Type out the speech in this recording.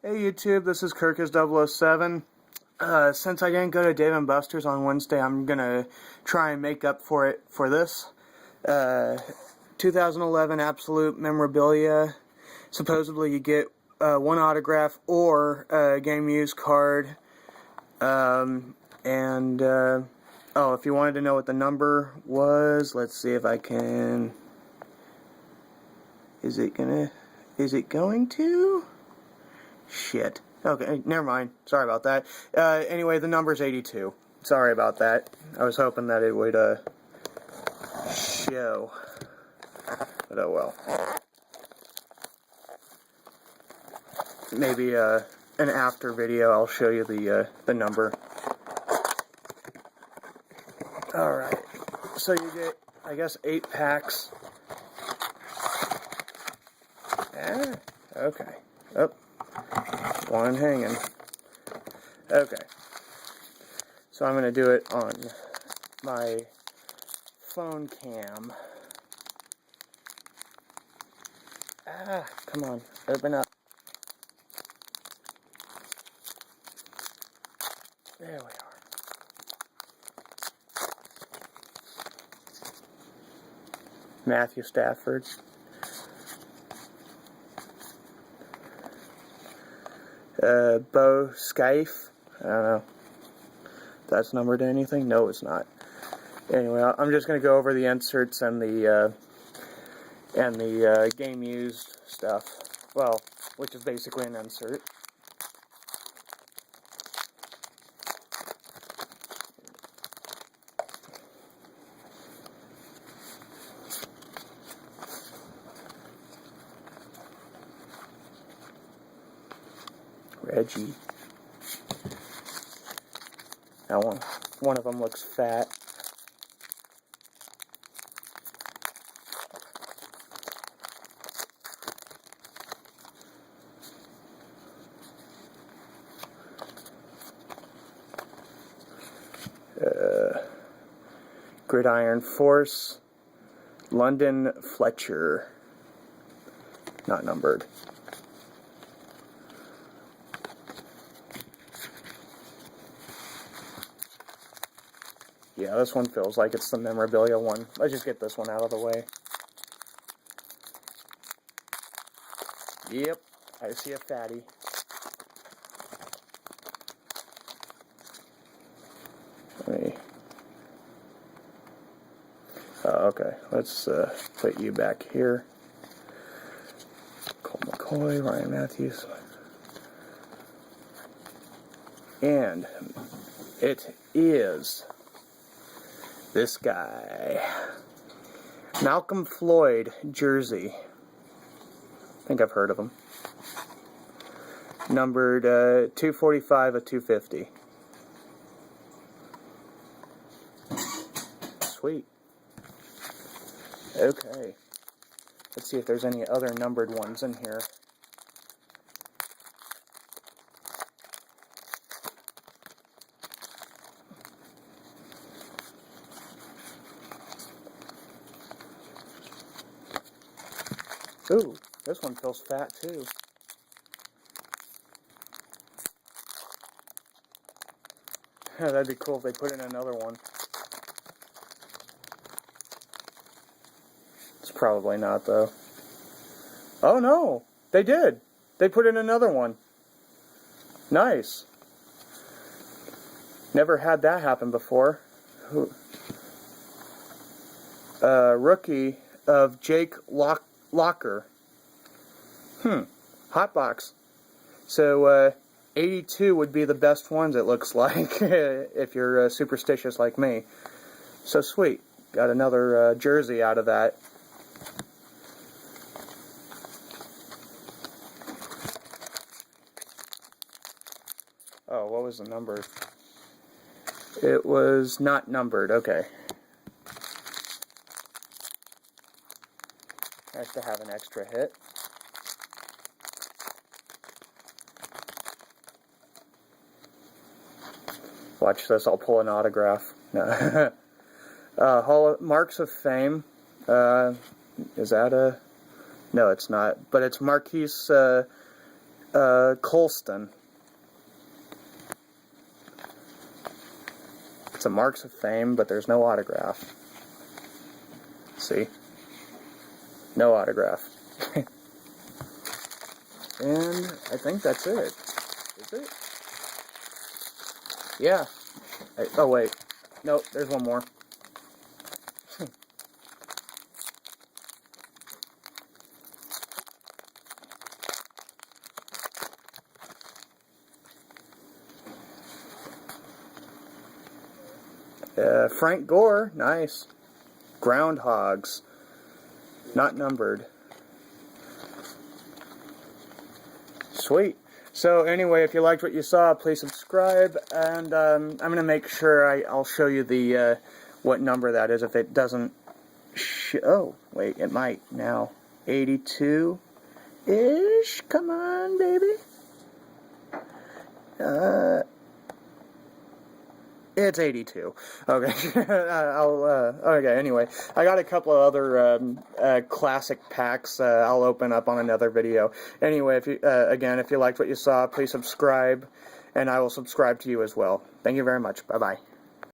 Hey YouTube, this is Kirkus007. Since I didn't go to Dave & Buster's on Wednesday, I'm gonna try and make up for it for this. 2011 Absolute Memorabilia. Supposedly you get one autograph or a game used card. Oh, if you wanted to know what the number was, let's see if I can... Is it going to? Shit. Okay, never mind. Sorry about that. Anyway, the number's 82. Sorry about that. I was hoping that it would, show. But oh well. Maybe, an after video I'll show you the number. Alright. So you get, I guess, 8 packs. Okay. Oh. One hanging. Okay. So I'm going to do it on my phone cam. Come on. Open up. There we are. Matthew Stafford. Bo Skyfe. I don't know. That's numbered to anything? No, it's not. Anyway, I'm just going to go over the inserts and the game used stuff. Well, which is basically an insert. Reggie. That one of them looks fat. Gridiron Force. London Fletcher. Not numbered. Yeah, this one feels like it's the memorabilia one. Let's just get this one out of the way. Yep, I see a fatty. Okay, let's put you back here. Cole McCoy, Ryan Matthews. And it is this guy. Malcolm Floyd jersey. I think I've heard of him. Numbered 245 of 250. Sweet. Okay. Let's see if there's any other numbered ones in here. Ooh, this one feels fat too. That'd be cool if they put in another one. It's probably not though. Oh no, they did. They put in another one. Nice. Never had that happen before. Rookie of Jake Locker. Hotbox. So, 82 would be the best ones, it looks like, if you're superstitious like me. So sweet. Got another jersey out of that. Oh, what was the number? It was not numbered. Okay. Nice to have an extra hit. Watch this, I'll pull an autograph. No. Marks of Fame. Is that a... No, it's not. But it's Marquise Colston. It's a Marks of Fame, but there's no autograph. See? No autograph. And I think that's it. Is it? Yeah. Oh, wait. Nope, there's one more. Frank Gore, nice. Groundhogs, not numbered. Sweet. So anyway, if you liked what you saw, please subscribe, and I'm going to make sure I'll show you the what number that is if it doesn't oh, wait, it might now. 82-ish? Come on, baby. It's 82. Okay. Okay, anyway. I got a couple of other classic packs I'll open up on another video. Anyway, if you, again, if you liked what you saw, please subscribe, and I will subscribe to you as well. Thank you very much. Bye-bye.